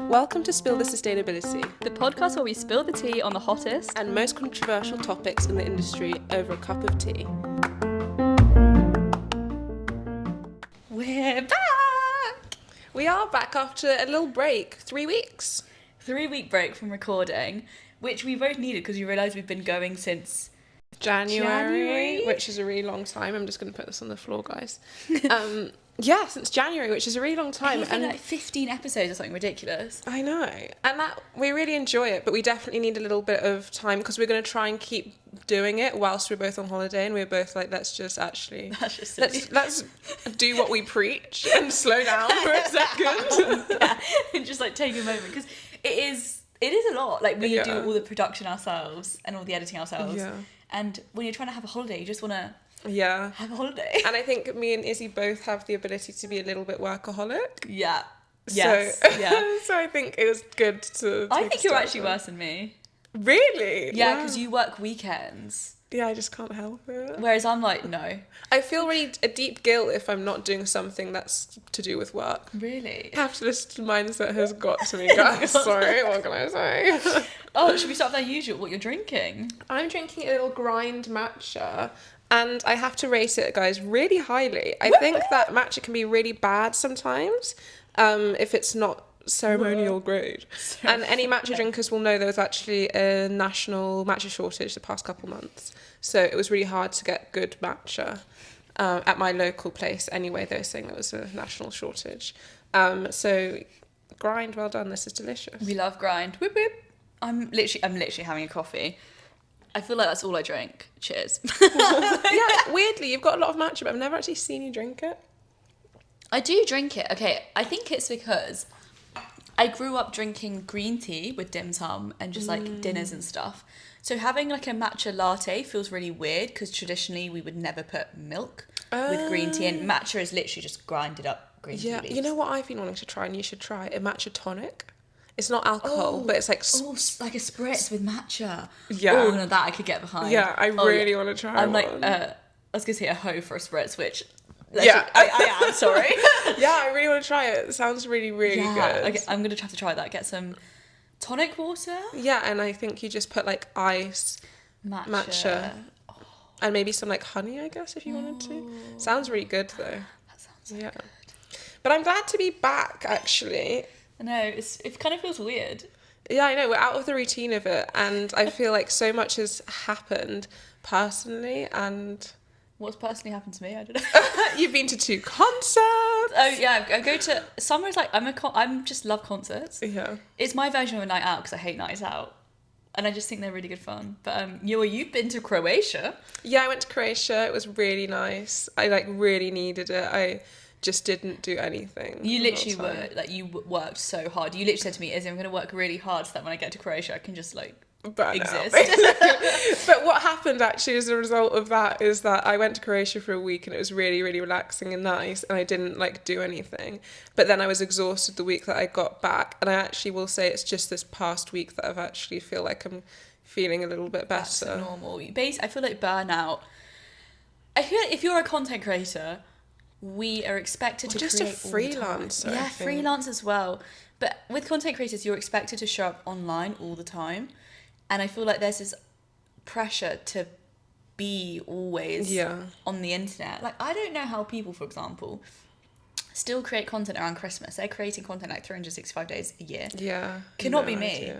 Welcome to Spill the Sustainability, the podcast where we spill the tea on the hottest and most controversial topics in the industry over a cup of tea. We're back! We are back after a little break, 3 weeks. 3-week break from recording, which we both needed because we realised we've been going since January, which is a really long time. I'm just going to put this on the floor, guys. Since January, which is a really long time. And like 15 episodes or something ridiculous. I know. And that we really enjoy it, but we definitely need a little bit of time because we're going to try and keep doing it whilst we're both on holiday, and we're both like, let's just let's do what we preach and slow down for a second. Yeah, and just like take a moment because it is a lot. Like we do all the production ourselves and all the editing ourselves. Yeah. And when you're trying to have a holiday, you just want to have a holiday. And I think me and Izzy both have the ability to be a little bit workaholic. Yeah. Yes. So I think it was good to I think you're actually worse than me. Really? Yeah, because you work weekends. Yeah, I just can't help it. Whereas I'm like, no. I feel really a deep guilt if I'm not doing something that's to do with work. Really? Capitalist mindset has got to me, guys. Sorry, what can I say? Oh, should we start with our usual, what you're drinking? I'm drinking a little grind matcha, and I have to rate it, guys, really highly. I think that matcha can be really bad sometimes if it's not ceremonial grade. And any matcha drinkers will know there was actually a national matcha shortage the past couple months. So it was really hard to get good matcha at my local place. Anyway, they were saying there was a national shortage. So grind, well done. This is delicious. We love grind. Whip whip. I'm literally having a coffee. I feel like that's all I drink. Cheers. Yeah, weirdly, you've got a lot of matcha, but I've never actually seen you drink it. I do drink it. Okay, I think it's because I grew up drinking green tea with dim sum and just like dinners and stuff. So having like a matcha latte feels really weird because traditionally we would never put milk with green tea, and matcha is literally just grinded up green tea leaves. You know what I've been wanting to try, and you should try a matcha tonic. It's not alcohol, but it's like like a spritz with matcha. Yeah. Oh, no, that I could get behind. Yeah, I really want to try. I'm one. like I was gonna say a hoe for a spritz, which I am sorry. Yeah, I really want to try it. It sounds really, really good. Okay, I'm gonna have to try that. Get some tonic water. Yeah, and I think you just put like ice, matcha, and maybe some like honey, I guess, if you wanted to. Sounds really good though. That sounds so good. But I'm glad to be back, actually. I know, it kind of feels weird. Yeah, I know, we're out of the routine of it, and I feel like so much has happened personally, and... What's personally happened to me? I don't know. You've been to 2 concerts. Oh yeah, I go to... Summer is like, I'm just love concerts. Yeah. It's my version of a night out because I hate nights out. And I just think they're really good fun. But you've been to Croatia. Yeah, I went to Croatia. It was really nice. I like really needed it. I just didn't do anything. You literally you worked so hard. You literally said to me, Izzy, I'm going to work really hard so that when I get to Croatia, I can just like exist. But what happened actually as a result of that is that I went to Croatia for a week, and it was really, really relaxing and nice, and I didn't like do anything. But then I was exhausted the week that I got back, and I actually will say it's just this past week that I've actually feel like I'm feeling a little bit better. That's normal. I feel like burnout. I feel like if you're a content creator, we are expected to just create a freelancer. Yeah, freelance as well. But with content creators, you're expected to show up online all the time. And I feel like there's this pressure to be always on the internet. Like, I don't know how people, for example, still create content around Christmas. They're creating content like 365 days a year. Yeah. Cannot be me.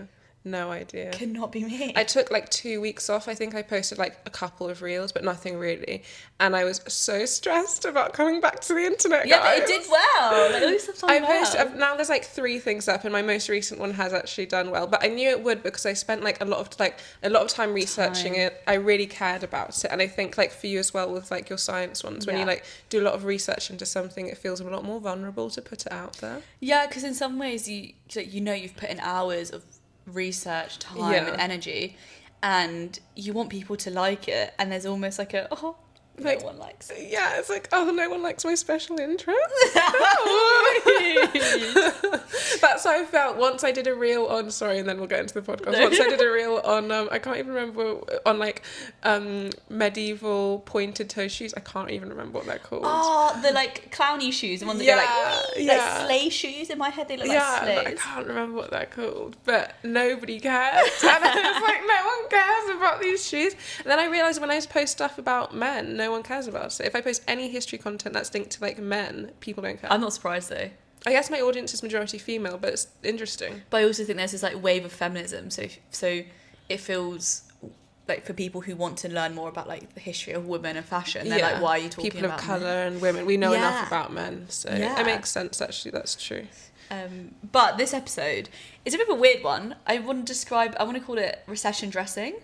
No idea. Cannot be me. I took like 2 weeks off. I think I posted like a couple of reels, but nothing really. And I was so stressed about coming back to the internet. Yeah, guys. but it did well. Like, at least I've posted now. There's like 3 things up, and my most recent one has actually done well. But I knew it would because I spent like a lot of time researching it. I really cared about it, and I think like for you as well with like your science ones, when you like do a lot of research into something, it feels a lot more vulnerable to put it out there. Yeah, because in some ways you've put in hours of research time and energy, and you want people to like it, and there's almost like like, no one likes it. Yeah, it's like, oh, no one likes my special interest. That's how I felt once I did a reel on, sorry, and then we'll get into the podcast. No. Once I did a reel on, I can't even remember, on like medieval pointed toe shoes. I can't even remember what they're called. Oh, the like clowny shoes, the ones that go like sleigh shoes. In my head, they look like sleighs. But I can't remember what they're called. But nobody cares. And I was like, no one cares about these shoes. And then I realised when I post stuff about men, no one cares about it. If I post any history content that's linked to like men, people don't care. I'm not surprised though. I guess my audience is majority female, but it's interesting. But I also think there's this like wave of feminism, so it feels like for people who want to learn more about like the history of women and fashion, they're like, why are you talking people about of colour men? and women? We know enough about men, so it makes sense actually. That's true. But this episode is a bit of a weird one. I want to call it recession dressing.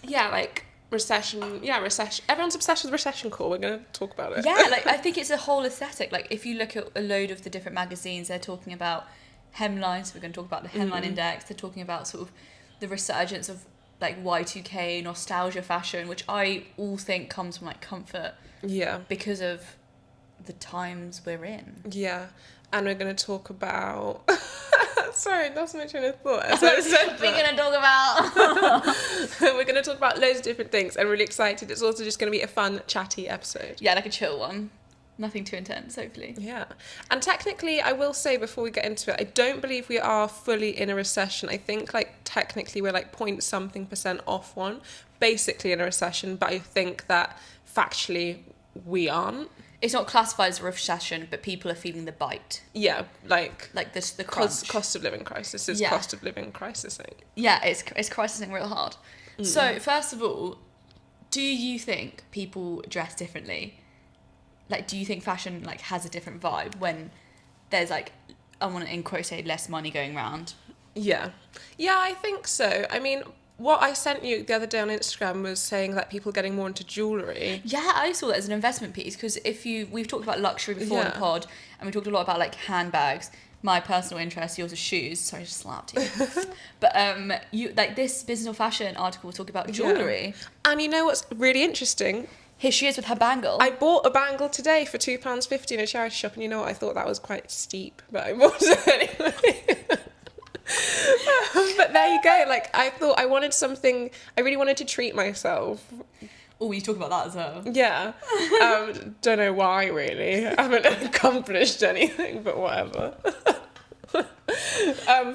Yeah, like recession. Yeah, recession. Everyone's obsessed with recession core. We're going to talk about it. Yeah, like I think it's a whole aesthetic. Like if you look at a load of the different magazines, they're talking about Hemline. So we're going to talk about the Hemline Index. They're talking about sort of the resurgence of like Y2K nostalgia fashion, which I all think comes from like comfort. Yeah. Because of the times we're in. Yeah. And we're going to talk about... Sorry, that's my train of thought. As I said we're going to talk about... We're going to talk about loads of different things. I'm really excited. It's also just going to be a fun, chatty episode. Yeah, like a chill one. Nothing too intense, hopefully. Yeah. And technically, I will say before we get into it, I don't believe we are fully in a recession. I think, like, technically we're, like, point something % off one. Basically in a recession, but I think that factually we aren't. It's not classified as a recession, but people are feeling the bite. Yeah, like the crunch. Cost of living crisis is cost of living crisising. Yeah, it's crisising real hard. So, first of all, do you think people dress differently? Like, do you think fashion like has a different vibe when there's like, I want to in quote say less money going around? Yeah, I think so. I mean, what I sent you the other day on Instagram was saying that people are getting more into jewellery. Yeah, I saw that as an investment piece because we've talked about luxury before in the pod, and we talked a lot about like handbags. My personal interest, yours is shoes. Sorry, I just slapped you. But you like this Business of Fashion article was talking about jewellery. Yeah. And you know what's really interesting? Here she is with her bangle. I bought a bangle today for £2.50 in a charity shop, and you know what? I thought that was quite steep, but I bought it anyway. But there you go. Like, I thought I wanted something. I really wanted to treat myself. Oh, you talk about that as well. Yeah. Don't know why, really. I haven't accomplished anything, but whatever.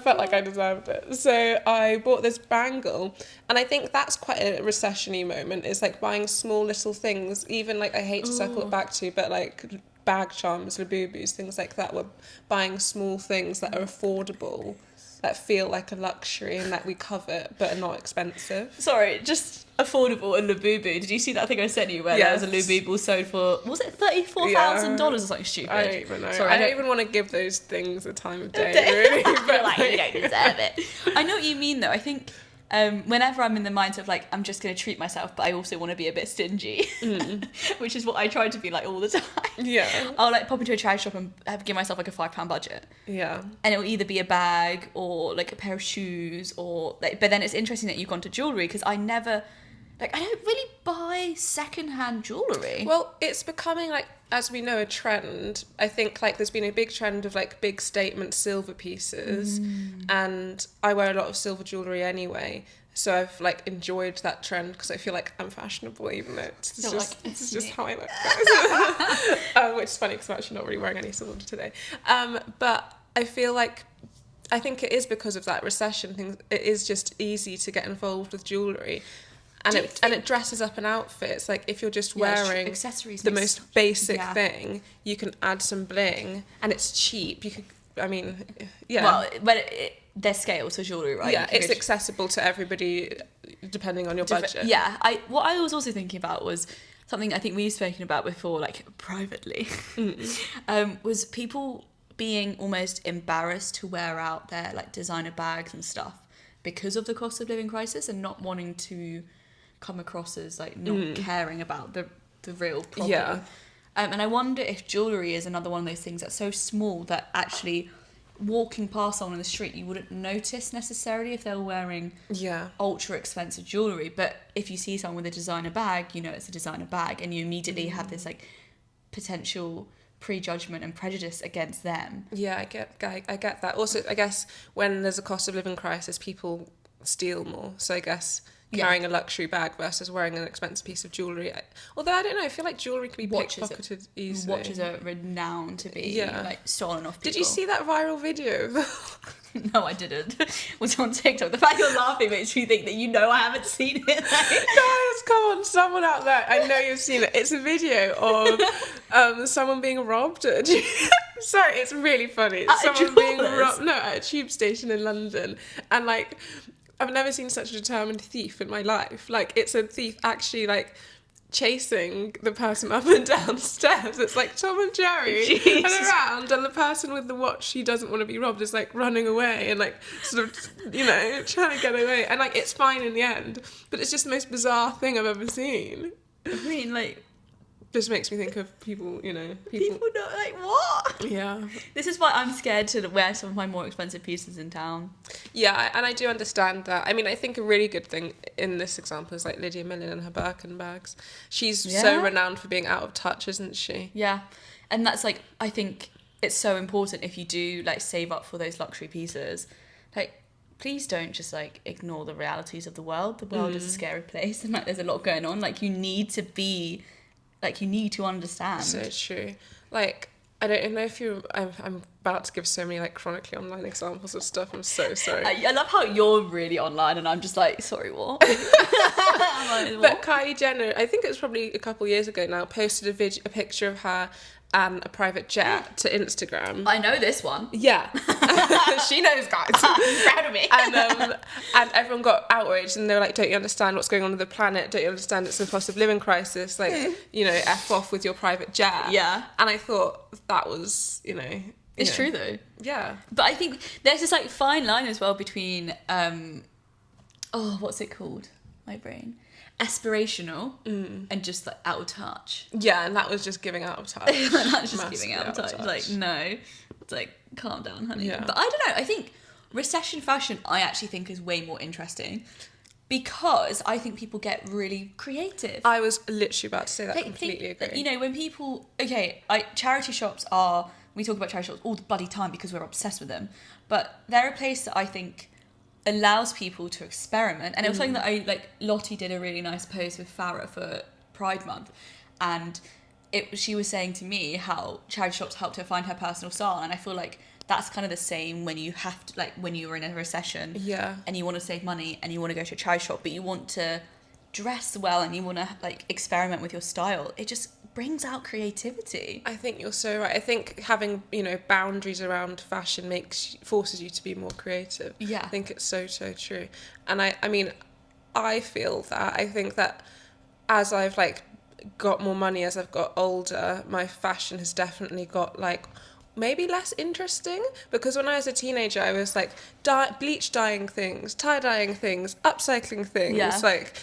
Felt like I deserved it. So I bought this bangle, and I think that's quite a recession-y moment. It's like buying small little things, even like I hate to circle it back to, but like bag charms, Labubus, things like that. We're buying small things that are affordable, that feel like a luxury and that we covet but are not expensive. Sorry, just affordable and Labubu. Did you see that thing I sent you where there was a Labubu sold for, was it $34,000 or something stupid? I don't even know. Sorry, I don't even want to give those things a time of day, really. But like, you don't deserve it. I know what you mean though. I think whenever I'm in the mindset of like, I'm just going to treat myself, but I also want to be a bit stingy, which is what I try to be like all the time. Yeah. I'll like pop into a charity shop and give myself like a £5 budget. Yeah. And it'll either be a bag or like a pair of shoes or like, but then it's interesting that you've gone to jewellery because I never, like, I don't really buy secondhand jewellery. Well, it's becoming like, as we know, a trend. I think like there's been a big trend of like big statement silver pieces, and I wear a lot of silver jewellery anyway. So I've like enjoyed that trend because I feel like I'm fashionable, even though it's just how I look, guys. Which is funny because I'm actually not really wearing any silver today. But I feel like I think it is because of that recession thing. It is just easy to get involved with jewellery. And it dresses up an outfit. It's like if you're just wearing accessories, the most basic thing, you can add some bling, and it's cheap. You could, I mean, yeah. Well, but there's scale to jewellery, right? Yeah, it's accessible to everybody depending on your budget. Yeah, what I was also thinking about was something I think we've spoken about before, like privately, was people being almost embarrassed to wear out their like designer bags and stuff because of the cost of living crisis and not wanting to come across as like not caring about the real problem. Yeah. And I wonder if jewellery is another one of those things that's so small that actually walking past someone on the street, you wouldn't notice necessarily if they were wearing ultra expensive jewellery. But if you see someone with a designer bag, you know it's a designer bag, and you immediately have this like potential prejudgment and prejudice against them. Yeah, I get that. Also, I guess when there's a cost of living crisis, people steal more. So I guess carrying a luxury bag versus wearing an expensive piece of jewellery. Although I don't know, I feel like jewellery can be pickpocketed easily. Watches are renowned to be like stolen off people. Did you see that viral video? No, I didn't. It was on TikTok. The fact you're laughing makes me think that I haven't seen it. Guys, come on, someone out there, I know you've seen it. It's a video of someone being robbed. Sorry, it's really funny. Someone being robbed at a tube station in London, and like, I've never seen such a determined thief in my life. Like, it's a thief actually like chasing the person up and down stairs. It's like Tom and Jerry and around, and the person with the watch he doesn't want to be robbed is like running away and like sort of, you know, trying to get away, and like it's fine in the end, but it's just the most bizarre thing I've ever seen. I mean, like, just makes me think of people, you know, people not like, what? Yeah. This is why I'm scared to wear some of my more expensive pieces in town. Yeah, and I do understand that. I mean, I think a really good thing in this example is like Lydia Millen and her Birkin bags. She's so renowned for being out of touch, isn't she? Yeah. And that's like, I think it's so important if you do like save up for those luxury pieces. Like, please don't just like ignore the realities of the world. The world is a scary place, and like there's a lot going on. Like, you need to be... Like, you need to understand. So true. Like, I don't know if you... I'm about to give so many, like, chronically online examples of stuff. I'm so sorry. I love how you're really online and I'm just like, sorry, what? Like, but Kylie Jenner, I think it was probably a couple years ago now, posted a picture of her and a private jet to Instagram. I know this one. Yeah. She knows, guys. Proud of me. And everyone got outraged, and they were like, don't you understand what's going on with the planet? Don't you understand it's a cost of living crisis? Like, you know, F off with your private jet. Yeah. And I thought that was, you know... It's true, though. Yeah. But I think there's this, like, fine line as well between... what's it called? My brain. Aspirational and just like out of touch. Yeah, and that was just giving out of touch. That's just giving out of touch. Like, no, it's like, calm down, honey. Yeah. But I don't know, I think recession fashion I actually think is way more interesting, because I think people get really creative. I was literally about to say that. Like, completely agree. You know, when people charity shops we talk about charity shops all the bloody time because we're obsessed with them, but they're a place that I think allows people to experiment. And it was something that Lottie did a really nice post with Farah for Pride Month, and she was saying to me how charity shops helped her find her personal style, and I feel like that's kind of the same when you have to, like, when you're in a recession and you want to save money and you want to go to a charity shop, but you want to dress well and you want to like experiment with your style. It just brings out creativity. I think you're so right. I think having, you know, boundaries around fashion forces you to be more creative. Yeah. I think it's so true. And I mean, I feel that. I think that as I've like got more money, as I've got older, my fashion has definitely got like maybe less interesting, because when I was a teenager I was like bleach dyeing things, tie dyeing things, upcycling things. Like,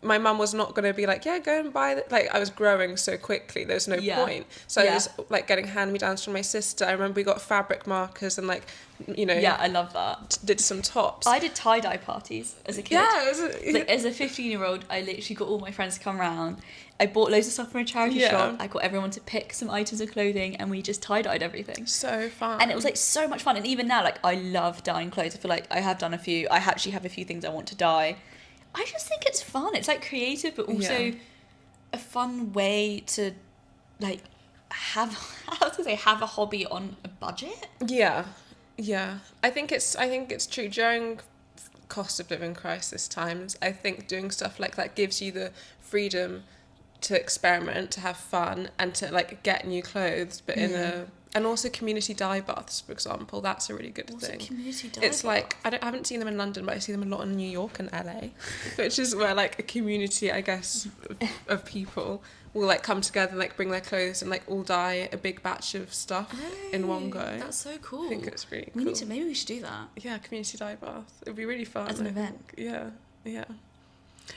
my mum was not going to be like, yeah, go and buy that. Like, I was growing so quickly, there's no point. So I was like getting hand-me-downs from my sister. I remember we got fabric markers and like, you know. Yeah, I love that. Did some tops. I did tie-dye parties as a kid. Yeah. Like, as a 15-year-old, I literally got all my friends to come round. I bought loads of stuff from a charity shop. I got everyone to pick some items of clothing, and we just tie-dyed everything. So fun. And it was like so much fun. And even now, like, I love dyeing clothes. I feel like I have done a few. I actually have a few things I want to dye. I just think it's fun. It's like creative, but also a fun way to like have a hobby on a budget. Yeah. I think it's true during cost of living crisis times. I think doing stuff like that gives you the freedom to experiment, to have fun, and to like get new clothes, but and also community dye baths, for example. That's a really good thing. Community dye It's like, I haven't seen them in London, but I see them a lot in New York and LA, which is where like a community, I guess, of people will like come together and like bring their clothes and like all dye a big batch of stuff in one go. That's so cool. I think it's really cool. Maybe we should do that. Yeah, community dye bath. It'd be really fun. As an event. Yeah.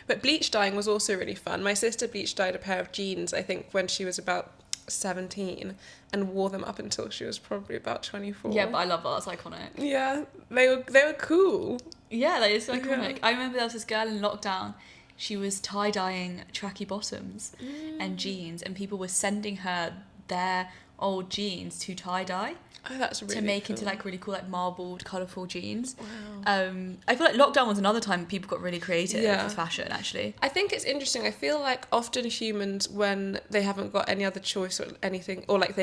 But bleach dyeing was also really fun. My sister bleach dyed a pair of jeans, I think, when she was about 17 and wore them up until she was probably about 24. Yeah, but I love that. That's iconic. Yeah, they were cool. Yeah, that is iconic. Yeah. I remember there was this girl in lockdown. She was tie-dyeing tracky bottoms and jeans, and people were sending her their old jeans to tie-dye. Oh, that's really to make cool. into like really cool, like marbled, colourful jeans. Wow. I feel like lockdown was another time people got really creative with fashion, actually. I think it's interesting. I feel like often humans, when they haven't got any other choice or anything, or like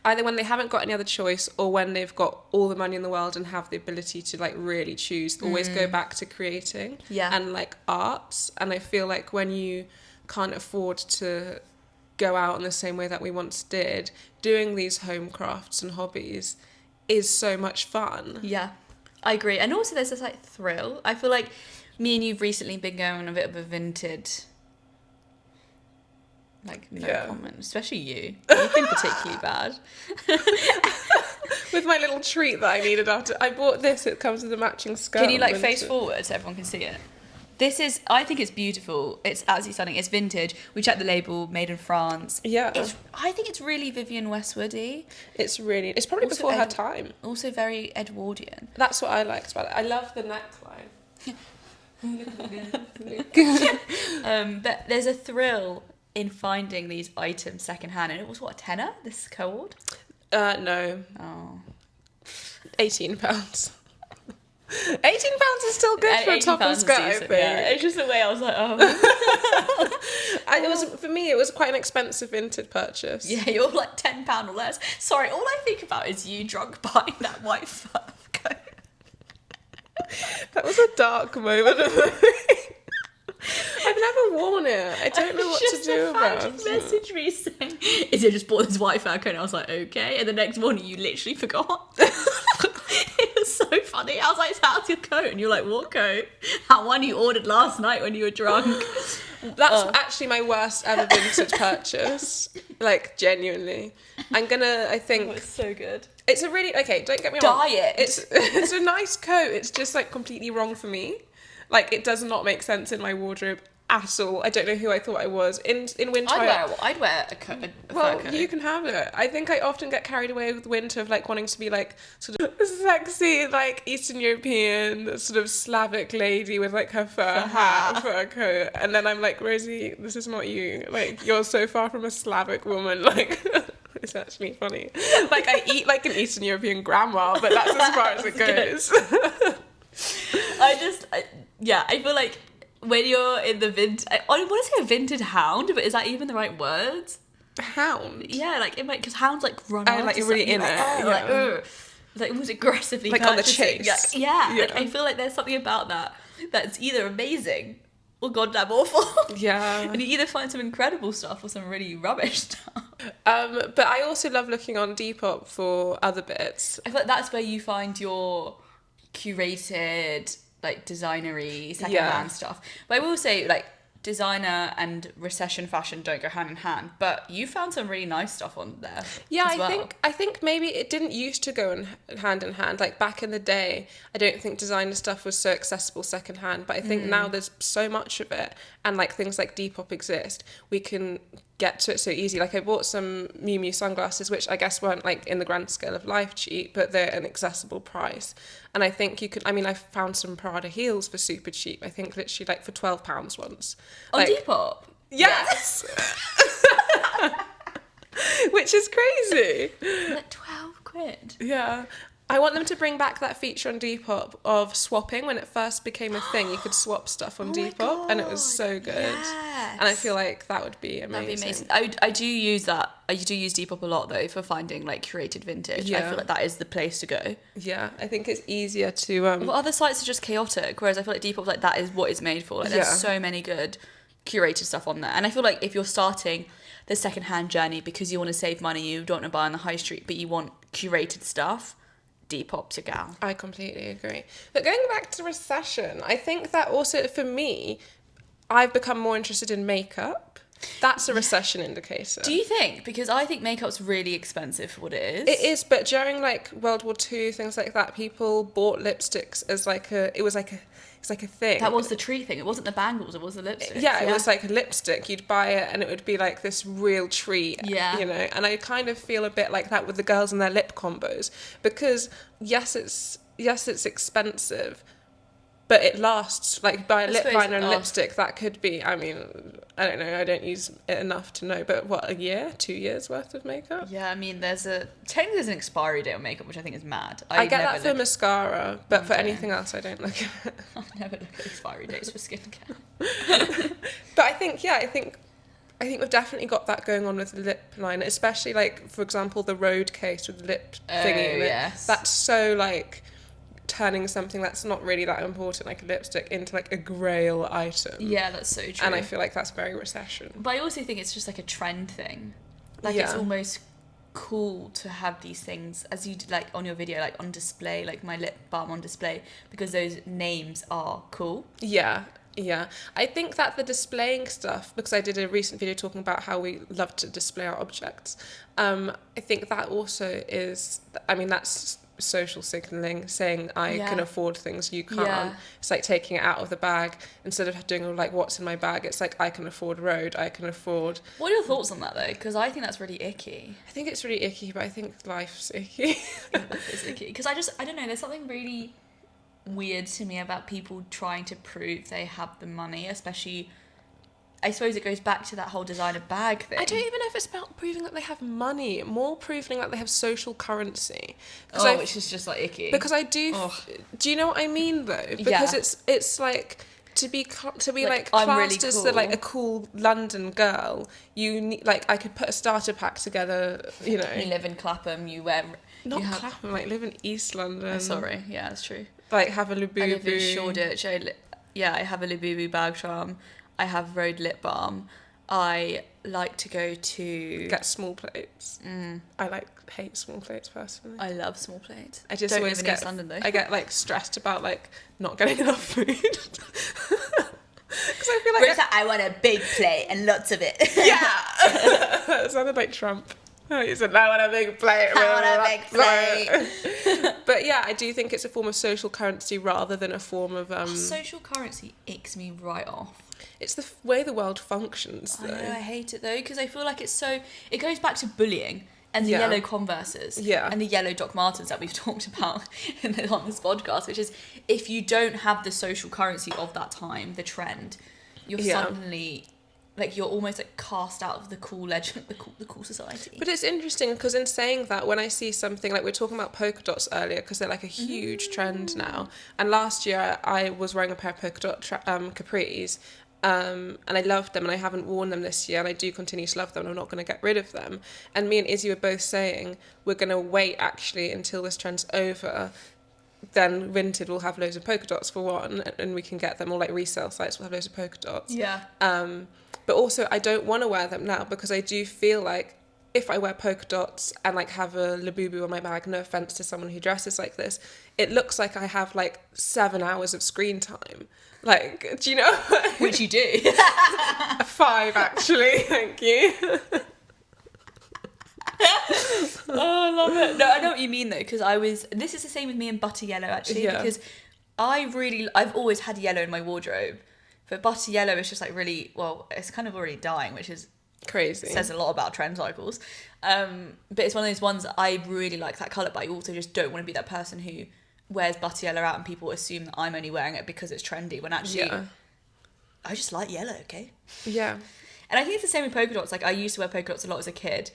either when they haven't got any other choice or when they've got all the money in the world and have the ability to like really choose, always go back to creating and like arts. And I feel like when you can't afford to go out in the same way that we once did, doing these home crafts and hobbies is so much fun. Yeah, I agree. And also there's this like thrill. I feel like me and you've recently been going on a bit of a vintage, like, no comment, especially you. You've been particularly bad. With my little treat that I needed after I bought this, it comes with a matching skirt. Can you like face forward so everyone can see it? This is, I think it's beautiful. It's absolutely stunning. It's vintage. We checked the label, made in France. Yeah. I think it's really Vivienne Westwoody. It's probably also before her time. Also very Edwardian. That's what I liked about it. I love the neckline. But there's a thrill in finding these items secondhand. And it was, what, a tenner, this cohort? No. Oh. £18. £18 is still good for a top and skirt, I think. Yeah, it's just the way I was like, oh. For me, it was quite an expensive vintage purchase. Yeah, you're like £10 or less. Sorry, all I think about is you drunk buying that white fur coat. That was a dark moment of I've never worn it. I don't know what to do about it. Message me saying, Izzy just bought this white fur coat, and I was like, okay. And the next morning, you literally forgot. It was so funny. I was like, how's your coat? And you're like, what coat? That one you ordered last night when you were drunk. That's actually my worst ever vintage purchase. Like, genuinely. I think... Oh, it's so good. It's a really... Okay, don't get me wrong. Dye it. It's a nice coat. It's just, like, completely wrong for me. Like, it does not make sense in my wardrobe at all. I don't know who I thought I was. In winter... I'd wear a coat. Well, you can have it. I think I often get carried away with winter of like wanting to be like sort of sexy, like Eastern European, sort of Slavic lady with like her fur hat, fur coat. And then I'm like, Rosie, this is not you. Like, you're so far from a Slavic woman. Like, it's actually funny. Like, I eat like an Eastern European grandma, but that's as far as it goes. I feel like when you're in the I want to say a vintage hound, but is that even the right word? Hound? Yeah, like, because hounds like run off. Like, you're really in it. Like almost aggressively like on the chase. Yeah. Like, I feel like there's something about that's either amazing or goddamn awful. Yeah. And you either find some incredible stuff or some really rubbish stuff. But I also love looking on Depop for other bits. I feel like that's where you find your curated, like, designery secondhand stuff. But I will say, like, designer and recession fashion don't go hand in hand, but you found some really nice stuff on there. Yeah, as well. I think maybe it didn't used to go hand in hand. Like, back in the day, I don't think designer stuff was so accessible secondhand, but I think now there's so much of it, and like things like Depop exist, we can get to it so easy. Like, I bought some Miu Miu sunglasses, which I guess weren't like in the grand scale of life cheap, but they're an accessible price. And I think you could, I mean, I found some Prada heels for super cheap. I think literally like for £12 once. On like, Depop? Yes! Which is crazy. Like 12 quid. Yeah. I want them to bring back that feature on Depop of swapping. When it first became a thing, you could swap stuff on Depop, and it was so good. Yes. And I feel like that would be amazing. That'd be amazing. I do use that. I do use Depop a lot, though, for finding, like, curated vintage. Yeah. I feel like that is the place to go. Yeah, I think it's easier to... Well, other sites are just chaotic, whereas I feel like Depop's like, that is what it's made for. Like, there's so many good curated stuff on there. And I feel like if you're starting the secondhand journey because you want to save money, you don't want to buy on the high street, but you want curated stuff, Depop's your gal. I completely agree. But going back to recession, I think that also, for me, I've become more interested in makeup. That's a recession indicator. Do you think? Because I think makeup's really expensive for what it is. It is, but during like World War II, things like that, people bought lipsticks as like a thing. That was the tree thing. It wasn't the bangles, it was the lipstick. Yeah, it was like a lipstick. You'd buy it and it would be like this real treat, Yeah. you know. And I kind of feel a bit like that with the girls and their lip combos, because yes, it's expensive, but it lasts. Like, buy a lip liner and lipstick, that could be, I mean, I don't know, I don't use it enough to know, but what, a year, 2 years worth of makeup? Yeah, I mean, technically there's an expiry date on makeup, which I think is mad. I get that for mascara, but for anything else, I don't look at it. I never look at expiry dates for skincare. But I think we've definitely got that going on with the lip liner, especially, like, for example, the Road case with the lip thingy in it. Yes. That's so, like, turning something that's not really that important, like a lipstick, into like a grail item. Yeah, that's so true. And I feel like that's very recession. But I also think it's just like a trend thing. Like, it's almost cool to have these things, as you did, like on your video, like on display, like my lip balm on display, because those names are cool. Yeah. I think that the displaying stuff, because I did a recent video talking about how we love to display our objects, I think that also is, I mean, that's social signaling, saying I can afford things you can't. Yeah. It's like taking it out of the bag. Instead of doing like what's in my bag, it's like I can afford Road, I can afford... What are your thoughts on that though? Because I think that's really icky. I think it's really icky, but I think life's icky. It's icky. Because I don't know, there's something really weird to me about people trying to prove they have the money, especially... I suppose it goes back to that whole designer bag thing. I don't even know if it's about proving that they have money, more proving that they have social currency. Which is just like icky. Because I do... Do you know what I mean though? Because it's like... To be like classed really cool. As like a cool London girl, you need, like, I could put a starter pack together, you know. You live in Clapham, you wear... Clapham, like live in East London. Oh, sorry, yeah, that's true. Like have a Labubu. I live in Shoreditch. I have a Labubu bag charm. I have Road lip balm. I like to go to... Get small plates. I hate small plates personally. I love small plates. I just always get... East London, though. I get like stressed about like not getting enough food. Because I feel like... I want a big plate and lots of it. Yeah! It sounded like Trump. He said, I want a big plate. I want a big plate. But yeah, I do think it's a form of social currency rather than a form of... Social currency icks me right off. It's the way the world functions, though. I know, I hate it, though, because I feel like it's so... It goes back to bullying and the yellow Converses and the yellow Doc Martens that we've talked about on this podcast, which is, if you don't have the social currency of that time, the trend, you're suddenly... Like, you're almost, like, cast out of the cool legend, the cool society. But it's interesting, because in saying that, when I see something, like, we were talking about polka dots earlier, because they're, like, a huge trend now. And last year, I was wearing a pair of polka dot capris, and I loved them, and I haven't worn them this year, and I do continue to love them, and I'm not going to get rid of them. And me and Izzy were both saying, we're going to wait, actually, until this trend's over. Then Vinted will have loads of polka dots, for one, and we can get them, or, like, resale sites will have loads of polka dots. Yeah. But also, I don't want to wear them now, because I do feel like if I wear polka dots and, like, have a Labubu on my bag, no offence to someone who dresses like this, it looks like I have, like, 7 hours of screen time. Like, do you know? Which you do. 5, actually. Thank you. Oh, I love it. No, I know what you mean, though, because this is the same with me and butter yellow, actually, because I've always had yellow in my wardrobe. But butter yellow is just like really, well, it's kind of already dying, which is crazy. Says a lot about trend cycles. But it's one of those ones that I really like that colour, but I also just don't want to be that person who wears butter yellow out and people assume that I'm only wearing it because it's trendy, when actually I just like yellow, okay? Yeah. And I think it's the same with polka dots. Like, I used to wear polka dots a lot as a kid,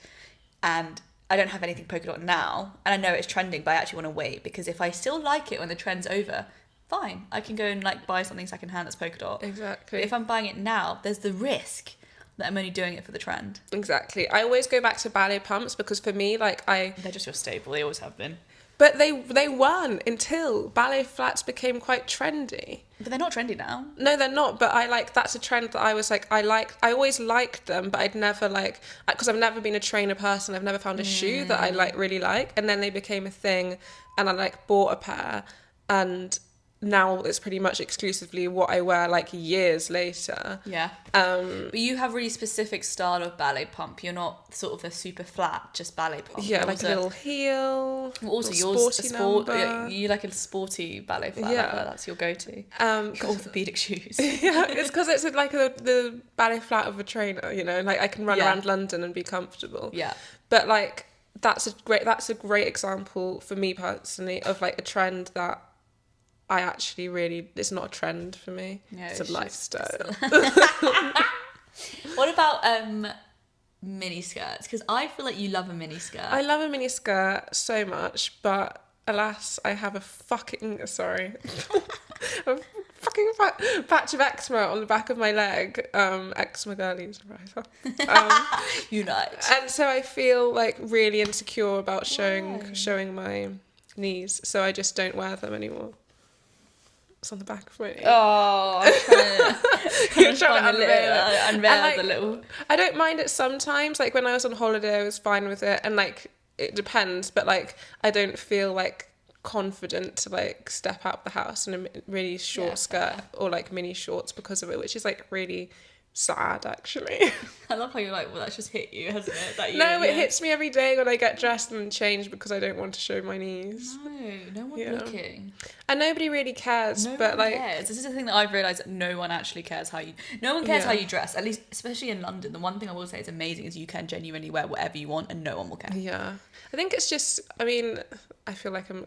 and I don't have anything polka dot now, and I know it's trending, but I actually want to wait, because if I still like it when the trend's over, fine, I can go and like buy something secondhand that's polka dot. Exactly. But if I'm buying it now, there's the risk that I'm only doing it for the trend. Exactly. I always go back to ballet pumps, because for me, like, they're just your staple. They always have been. But they weren't until ballet flats became quite trendy. But they're not trendy now. No, they're not. But that's a trend that I was like, I always liked them, but I'd never because I've never been a trainer person. I've never found a shoe that I really like. And then they became a thing, and I bought a pair, and now it's pretty much exclusively what I wear like years later. Yeah. But you have really specific style of ballet pump. You're not sort of a super flat, just ballet pump. Yeah, like a little heel. Also, yours a sport. You like a sporty ballet flat. Yeah, that's your go-to. Orthopedic shoes. Yeah, it's because it's like the ballet flat of a trainer. You know, like I can run around London and be comfortable. Yeah. But like that's a great example for me personally of like a trend that I actually really, it's not a trend for me. No, it's a lifestyle. What about mini skirts? Because I feel like you love a mini skirt. I love a mini skirt so much, but alas, I have a fucking patch of eczema on the back of my leg. Eczema girlies, right? Unite. And so I feel like really insecure about showing my knees, so I just don't wear them anymore. It's on the back of my knee. Oh, I'm trying to unveil the little. I don't mind it sometimes. Like when I was on holiday, I was fine with it, and like it depends. But like I don't feel like confident to like step out the house in a really short skirt or like mini shorts because of it, which is like really sad actually. I love how you're like, well, that's just hit you, hasn't it? It hits me every day when I get dressed and change because I don't want to show my knees. No one's looking. And nobody really cares. No one like cares. This is the thing that I've realised, that no one actually cares how you dress, at least especially in London. The one thing I will say is amazing is you can genuinely wear whatever you want and no one will care. Yeah. I think it's just, I mean, I feel like I'm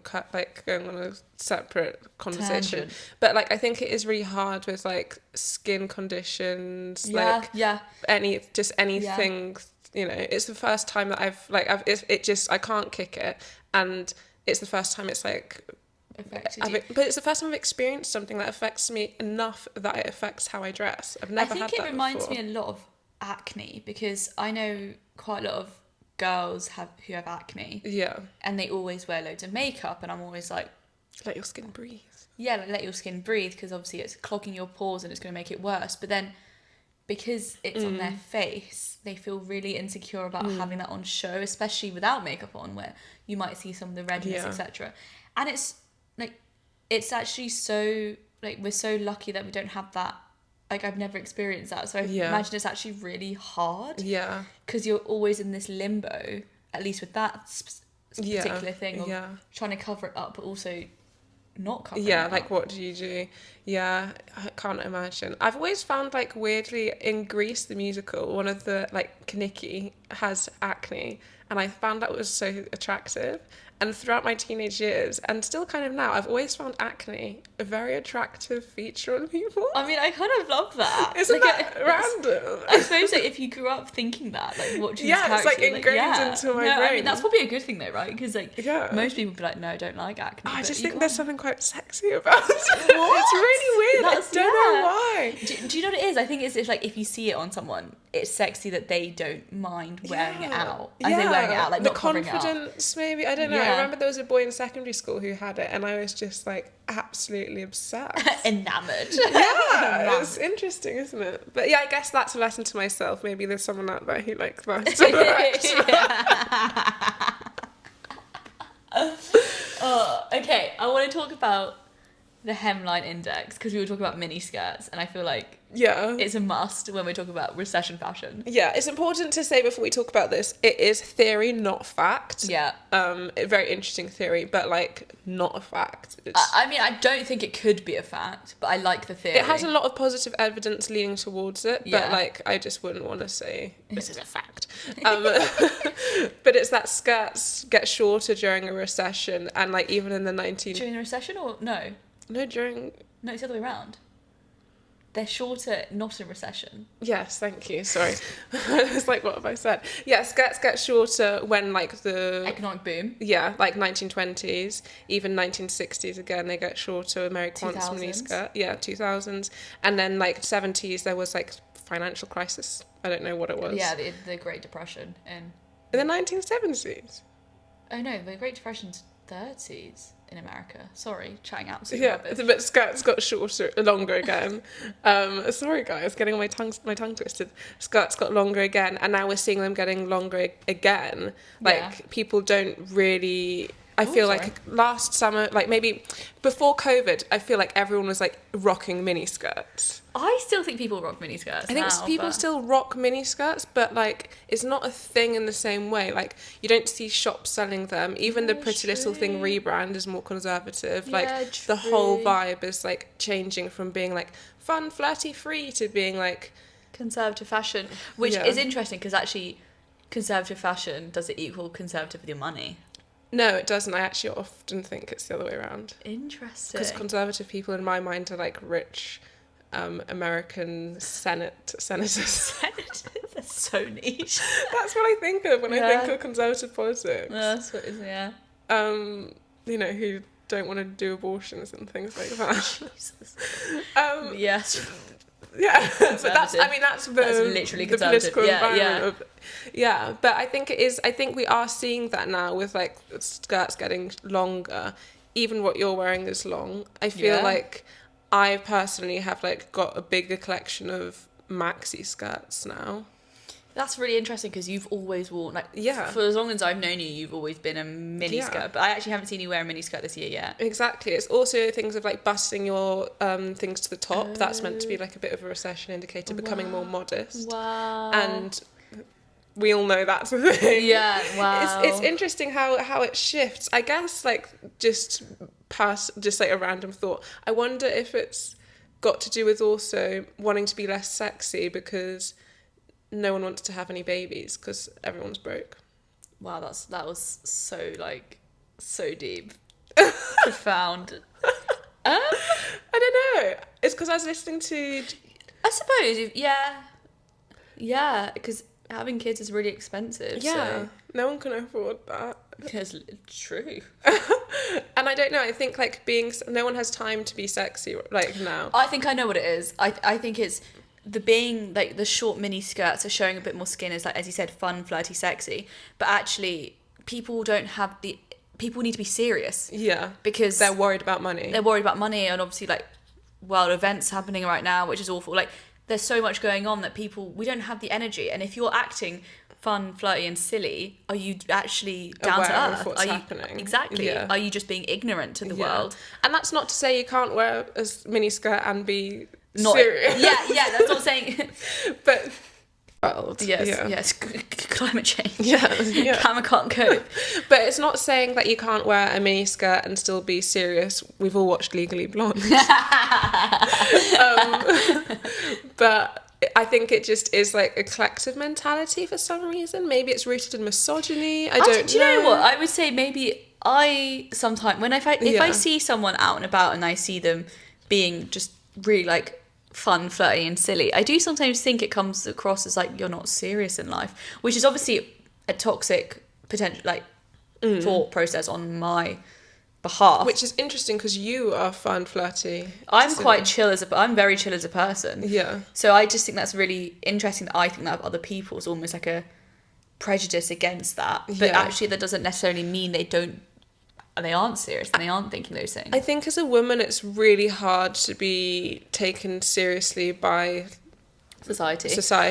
going on a separate conversation. Tangent. But like I think it is really hard with like skin conditions, anything, you know. It's the first time that I can't kick it, and it's the first time it's like affected you. But it's the first time I've experienced something that affects me enough that it affects how I dress. I've never had that before. I think it reminds me a lot of acne, because I know quite a lot of girls who have acne. Yeah. And they always wear loads of makeup, and I'm always like, let your skin breathe. Yeah, let your skin breathe, because obviously it's clogging your pores and it's going to make it worse. But then because it's on their face, they feel really insecure about having that on show, especially without makeup on, where you might see some of the redness, etc. And it's like, it's actually so, like, we're so lucky that we don't have that. Like, I've never experienced that, so I imagine it's actually really hard. Yeah. Because you're always in this limbo, at least with that particular thing of trying to cover it up, but also not covering it up. Like, what do you do? Yeah, I can't imagine. I've always found, like, weirdly, in Grease, the musical, one of the, like, Kaniki has acne, and I found that was so attractive. And throughout my teenage years, and still kind of now, I've always found acne a very attractive feature on people. I mean, I kind of love that. Isn't that random? I suppose that if you grew up thinking that, like, watching this character, it's like ingrained into my brain. I mean, that's probably a good thing though, right? Because like, most people would be like, no, I don't like acne. I just think there's something quite sexy about it. It's really weird. I don't know why. Do you know what it is? I think it's like, if you see it on someone, it's sexy that they don't mind wearing it out. I say wearing it out, like, the not covering it up. confidence, maybe. I don't know. I remember there was a boy in secondary school who had it, and I was just like absolutely obsessed. Enamoured. Yeah, it's interesting, isn't it? But yeah, I guess that's a lesson to myself. Maybe there's someone out there who likes that. Okay, I want to talk about the Hemline Index, because we were talking about mini skirts, and I feel like it's a must when we talk about recession fashion. Yeah, it's important to say before we talk about this, it is theory, not fact. Yeah. A very interesting theory, but like not a fact. I mean, I don't think it could be a fact, but I like the theory. It has a lot of positive evidence leaning towards it, but like I just wouldn't want to say this is a fact. But it's that skirts get shorter during a recession, and like even in the During the recession, or no? No, during... No, it's the other way around. They're shorter, not in recession. Yes, thank you. Sorry. I was like, what have I said? Yeah, skirts get shorter when, like, the... Economic boom. Yeah, like 1920s, even 1960s again, they get shorter. Mary Quant's mini skirt. Yeah, 2000s. And then, like, 70s, there was, like, financial crisis. I don't know what it was. Yeah, the Great Depression. In the 1970s? Oh, no, the Great Depression's 30s. In America. Sorry, chatting out. But skirts got longer again. Sorry guys, getting my tongue twisted. Skirts got longer again, and now we're seeing them getting longer again. Like people don't really I feel like last summer, like maybe before COVID, I feel like everyone was like rocking mini skirts. I still think people rock mini skirts. I think people still rock mini skirts, but like it's not a thing in the same way. Like you don't see shops selling them. Even the Pretty Little Thing rebrand is more conservative. Like the whole vibe is like changing from being like fun, flirty, free to being like conservative fashion, which is interesting because actually conservative fashion, does it equal conservative with your money? No, it doesn't. I actually often think it's the other way around. Interesting. Because conservative people in my mind are like rich American senators. Senators? That's so niche. That's what I think of when I think of conservative politics. That's what it is, You know, who don't want to do abortions and things like that. Jesus. Yes. Yeah, but that's literally the political environment. But I think it is. I think we are seeing that now with like skirts getting longer. Even what you're wearing is long. I feel like I personally have like got a bigger collection of maxi skirts now. That's really interesting because you've always worn for as long as I've known you, you've always been a mini skirt. But I actually haven't seen you wear a mini skirt this year yet. Exactly. It's also things of like busting your things to the top. That's meant to be like a bit of a recession indicator, becoming more modest. Wow. And we all know that's the thing. Yeah. Wow. It's interesting how it shifts. I guess like just like a random thought. I wonder if it's got to do with also wanting to be less sexy because no one wants to have any babies because everyone's broke. Wow, that was so deep. Profound. I don't know. It's because I was listening to... I suppose, yeah, because having kids is really expensive. Yeah, so. No one can afford that. Because it's true. And I don't know, I think like no one has time to be sexy like now. I think I know what it is. I think it's the short mini skirts are showing a bit more skin is like, as you said, fun, flirty, sexy. But actually, people need to be serious. Yeah. Because they're worried about money. They're worried about money, and obviously like world events happening right now, which is awful. Like there's so much going on that we don't have the energy. And if you're acting fun, flirty, and silly, are you actually down aware to earth? of what's happening? Exactly. Yeah. Are you just being ignorant to the world? And that's not to say you can't wear a mini skirt and be serious. Yeah, that's what I'm saying. But yes, climate change. Yeah. Camera can't cope. But it's not saying that you can't wear a mini skirt and still be serious. We've all watched Legally Blonde. But I think it just is like a collective mentality for some reason. Maybe it's rooted in misogyny. I don't know. Do you know what? I would say maybe I sometimes if I see someone out and about and I see them being just really like fun, flirty and silly, I do sometimes think it comes across as like you're not serious in life, which is obviously a toxic potential thought process on my behalf. Which is interesting because you are fun, flirty. I'm very chill as a person. Yeah. So I just think that's really interesting that I think that of other people is almost like a prejudice against that. But actually that doesn't necessarily mean they aren't serious and they aren't thinking those things. I think as a woman it's really hard to be taken seriously by society.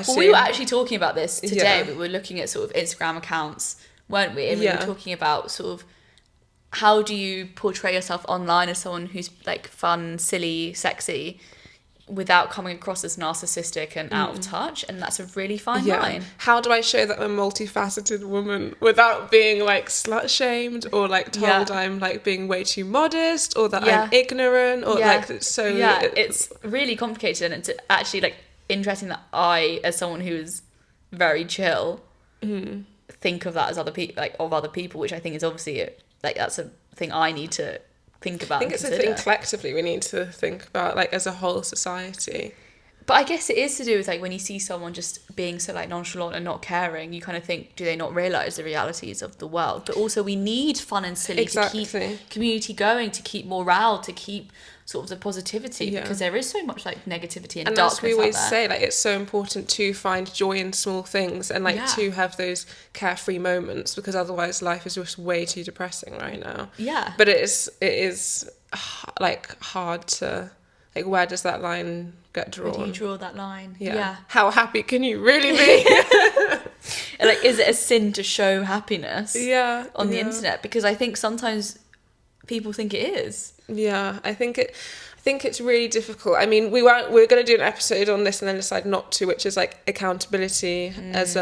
Well, we were actually talking about this today. We were looking at sort of Instagram accounts, weren't we? And we were talking about sort of how do you portray yourself online as someone who's like fun, silly, sexy, without coming across as narcissistic and out of touch, and that's a really fine line. How do I show that I'm a multifaceted woman without being like slut shamed or like told I'm like being way too modest or that I'm ignorant or like it's really complicated, and it's actually like interesting that I, as someone who's very chill, think of that as other people, which I think is obviously like that's a thing I need to think about. I think it's a thing collectively we need to think about, like as a whole society. But I guess it is to do with like when you see someone just being so like nonchalant and not caring, you kind of think, do they not realise the realities of the world? But also we need fun and silly to keep community going, to keep morale, to keep sort of the positivity, because there is so much like negativity and darkness. And as we always say, like it's so important to find joy in small things and like to have those carefree moments, because otherwise life is just way too depressing right now. Yeah. But it is like hard to like, where does that line get drawn? Where do you draw that line? Yeah. How happy can you really be? Like, is it a sin to show happiness on the yeah. internet? Because I think sometimes people think it is. Yeah, I think it's really difficult. I mean, we're going to do an episode on this and then decide not to, which is like accountability as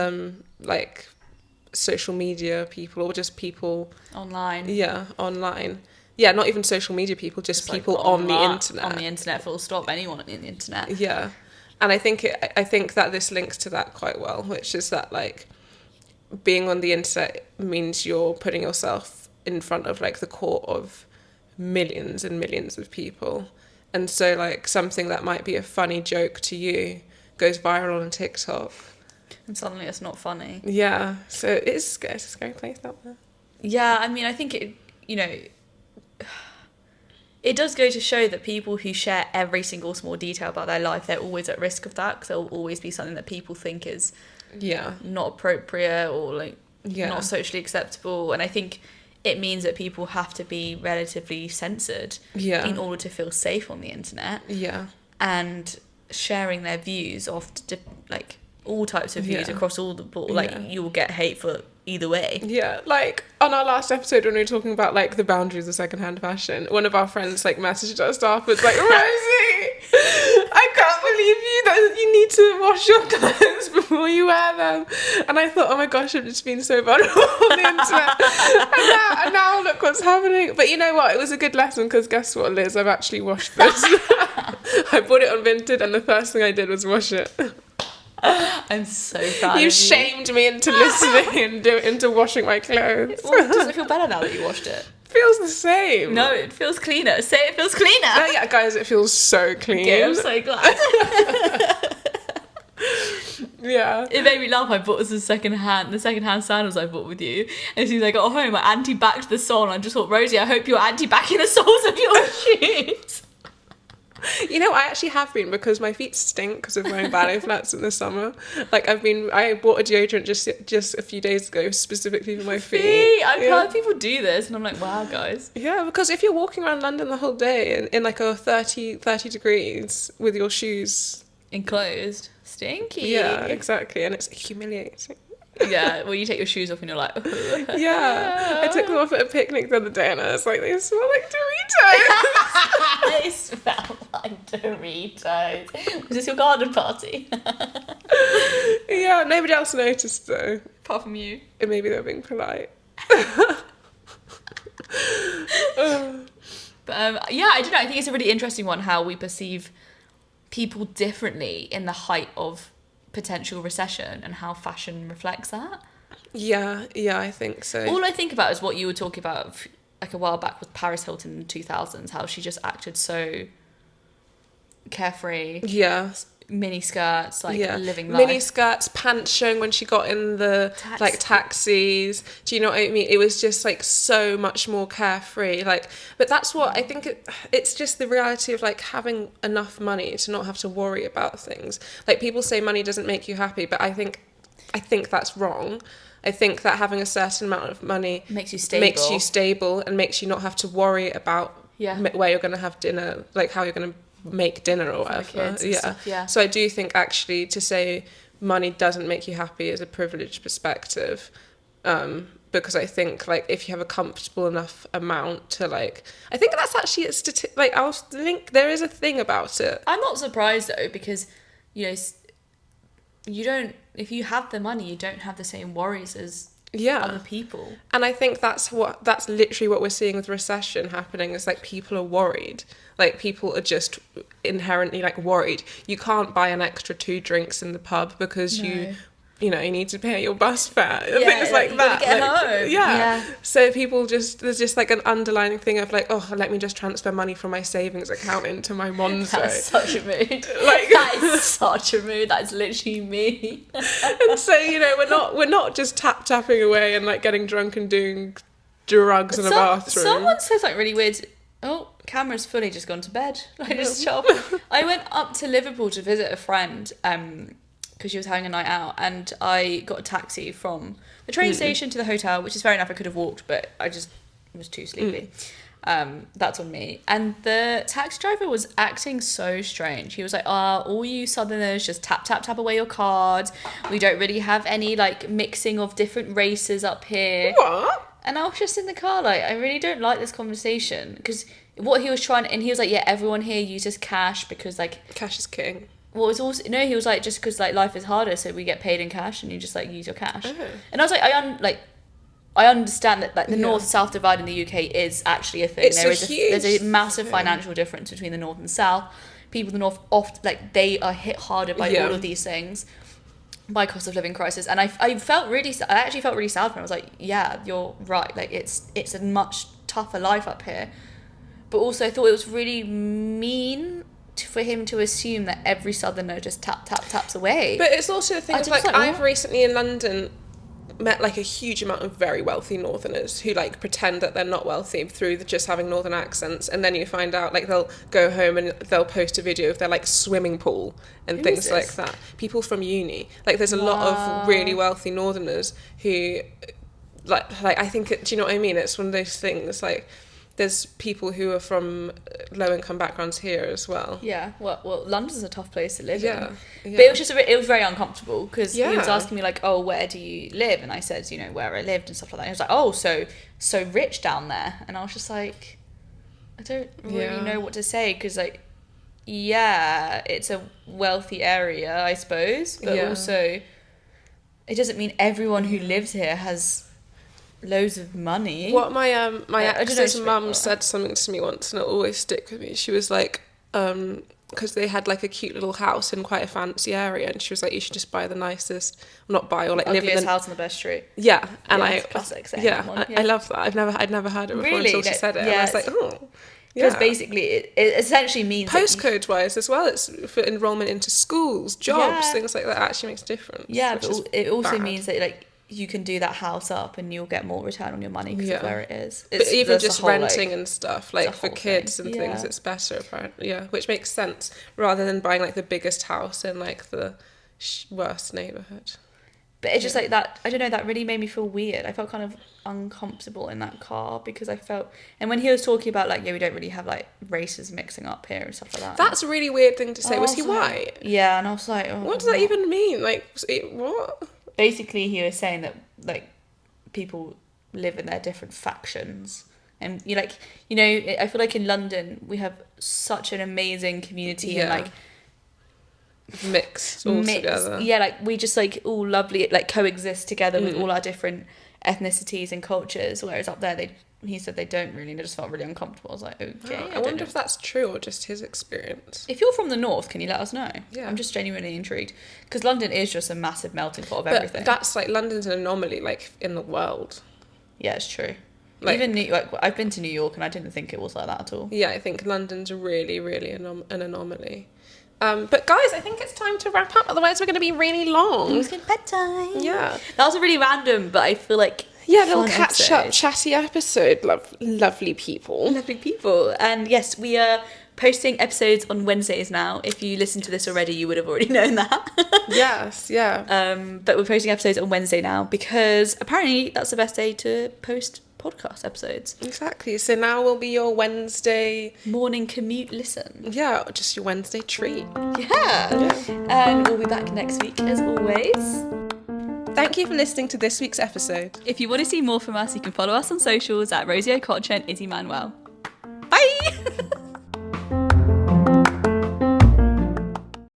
like social media people or just people online. Yeah, online. Yeah, not even social media people, just people like on the internet. On the internet, full stop. Anyone on the internet. Yeah, and I think that this links to that quite well, which is that like being on the internet means you're putting yourself in front of like the court of millions and millions of people. And so like something that might be a funny joke to you goes viral on TikTok. And suddenly it's not funny. Yeah, so it's a scary place out there. Yeah, I mean, I think it does go to show that people who share every single small detail about their life, they're always at risk of that, because there will always be something that people think is not appropriate or like not socially acceptable. And I think it means that people have to be relatively censored in order to feel safe on the internet. Yeah. And sharing their views like all types of views across all the board. Like you will get hate for either way. Yeah, like on our last episode when we were talking about like the boundaries of secondhand fashion, one of our friends like messaged us afterwards like, Rosie, I can't believe you need to wash your clothes before you wear them. And I thought, oh my gosh, I've just been so vulnerable on the internet. and now look what's happening. But you know what? It was a good lesson, because guess what, Liz? I've actually washed this. I bought it on Vinted and the first thing I did was wash it. I'm so proud You shamed me into listening and into washing my clothes. Well, does it feel better now that you washed it? Feels the same. No, it feels cleaner. Say it feels cleaner. Oh yeah, guys, it feels so clean. Okay, I'm so glad. Yeah. It made me laugh. I bought the secondhand sandals I bought with you. And as soon as I got home, I anti-backed the sole, and I just thought, Rosie, I hope you're anti-backing the soles of your shoes. You know, I actually have been, because my feet stink because of wearing ballet flats in the summer. Like I bought a deodorant just a few days ago specifically for my feet. I've heard people do this and I'm like, wow, guys. Yeah, because if you're walking around London the whole day in like a 30 degrees with your shoes enclosed, stinky. Yeah, exactly, and it's humiliating. Yeah, well, you take your shoes off and you're like, yeah. I took them off at a picnic the other day and I was like, they smell like Doritos. They smell like Doritos. Was this your garden party? Yeah, nobody else noticed though. Apart from you. And maybe they were being polite. But yeah, I don't know. I think it's a really interesting one, how we perceive people differently in the height of potential recession and how fashion reflects that. Yeah, I think so. All I think about is what you were talking about like a while back with Paris Hilton in the 2000s, how she just acted so carefree. Yeah. Mini skirts, living life. Mini skirts, pants showing when she got in the taxis. Do you know what I mean? It was just like so much more carefree. Like, but that's what I think. It's just the reality of like having enough money to not have to worry about things. Like people say money doesn't make you happy, but I think that's wrong. I think that having a certain amount of money makes you stable and makes you not have to worry about where you're going to have dinner, like how you're going to make dinner or whatever. Yeah. So I do think actually to say money doesn't make you happy is a privileged perspective, because I think like if you have a comfortable enough amount to like, I think that's actually a like I'll link, there is a thing about it. I'm not surprised though, because you know you don't, if you have the money, you don't have the same worries as other people. And I think that's literally what we're seeing with recession happening, is like people are worried. Like people are just inherently like worried. You can't buy an extra 2 drinks in the pub because you need to pay your bus fare. Things like that. Get home. Yeah. So people there's just like an underlying thing of like, oh, let me just transfer money from my savings account into my Monzo. That's such a mood. Like that is such a mood. That's literally me. And so we're not just tapping away and like getting drunk and doing drugs in a bathroom. Someone said something really weird. Oh, Cameron's fully just gone to bed. Like just shut up. I went up to Liverpool to visit a friend. Because she was having a night out, and I got a taxi from the train station to the hotel, which is fair enough. I could have walked, but I just was too sleepy. That's on me. And the taxi driver was acting so strange. He was like, all you southerners just tap away your cards. We don't really have any like mixing of different races up here. What? And I was just in the car like, I really don't like this conversation. Because what he was trying, and he was like, yeah, everyone here uses cash because like... Cash is king. Well, it's also... No, he was like, just because like life is harder, so we get paid in cash and you just like use your cash. Oh. And I was like, I understand that like the north-south divide in the UK is actually a thing. There's a massive financial difference between the north and south. People in the north often like they are hit harder by all of these things, by cost of living crisis. And I actually felt really sad for him. I was like, yeah, you're right. Like it's a much tougher life up here. But also I thought it was really mean for him to assume that every southerner just taps away. But it's also the thing of like I've recently in London met like a huge amount of very wealthy northerners who like pretend that they're not wealthy through just having northern accents, and then you find out like they'll go home and they'll post a video of their like swimming pool and things like that. People from uni, like there's a lot of really wealthy northerners who like I think do you know what I mean? It's one of those things like there's people who are from low-income backgrounds here as well. Yeah, well, London's a tough place to live in. Yeah. But it was very uncomfortable because he was asking me like, oh, where do you live? And I said, you know, where I lived and stuff like that. And he was like, oh, so rich down there. And I was just like, I don't really know what to say because like, yeah, it's a wealthy area, I suppose, but also it doesn't mean everyone who lives here has loads of money. What my ex's mum said something to me once, and it'll always stick with me. She was like, because they had like a cute little house in quite a fancy area, and she was like, you should just buy the nicest, not buy or like live in the house on the best street. Yeah, and classic. I love that. I'd never heard it before until she said it. And I was like, oh. Because basically it essentially means postcode wise as well, it's for enrollment into schools, jobs, things like that actually makes a difference. Yeah, but it also means that like you can do that house up and you'll get more return on your money because of where it is. But even just renting and stuff, like for kids and things, it's better apparently. Yeah, which makes sense rather than buying like the biggest house in like the worst neighbourhood. But it's just like that, I don't know, that really made me feel weird. I felt kind of uncomfortable in that car because I felt, and when he was talking about like, we don't really have like races mixing up here and stuff like that. That's a really weird thing to say. Was he white? Yeah, and I was like, what does that even mean? Like, what? Basically, he was saying that like people live in their different factions, and I feel like in London we have such an amazing community and like mixed together. Yeah, like we just like all lovely like coexist together with all our different ethnicities and cultures. Whereas up there, he said they don't really. They just felt really uncomfortable. I was like, okay. I wonder if that's true or just his experience. If you're from the north, can you let us know? Yeah. I'm just genuinely intrigued because London is just a massive melting pot of everything. That's like London's an anomaly, like in the world. Yeah, it's true. Like, even I've been to New York and I didn't think it was like that at all. Yeah, I think London's really, really an anomaly. But guys, I think it's time to wrap up. Otherwise, we're going to be really long. It's good bedtime. Yeah, that was a really random, but I feel like little catch-up, chatty episode. Lovely people. And yes, we are posting episodes on Wednesdays now. If you listen to this already, you would have already known that. Yes, yeah. But we're posting episodes on Wednesday now because apparently that's the best day to post podcast episodes. Exactly. So now will be your Wednesday morning commute listen. Yeah, just your Wednesday treat. Yeah. And we'll be back next week as always. Thank you for listening to this week's episode. If you want to see more from us, you can follow us on socials at Rosie O'Kocha and Izzy Manuel. Bye!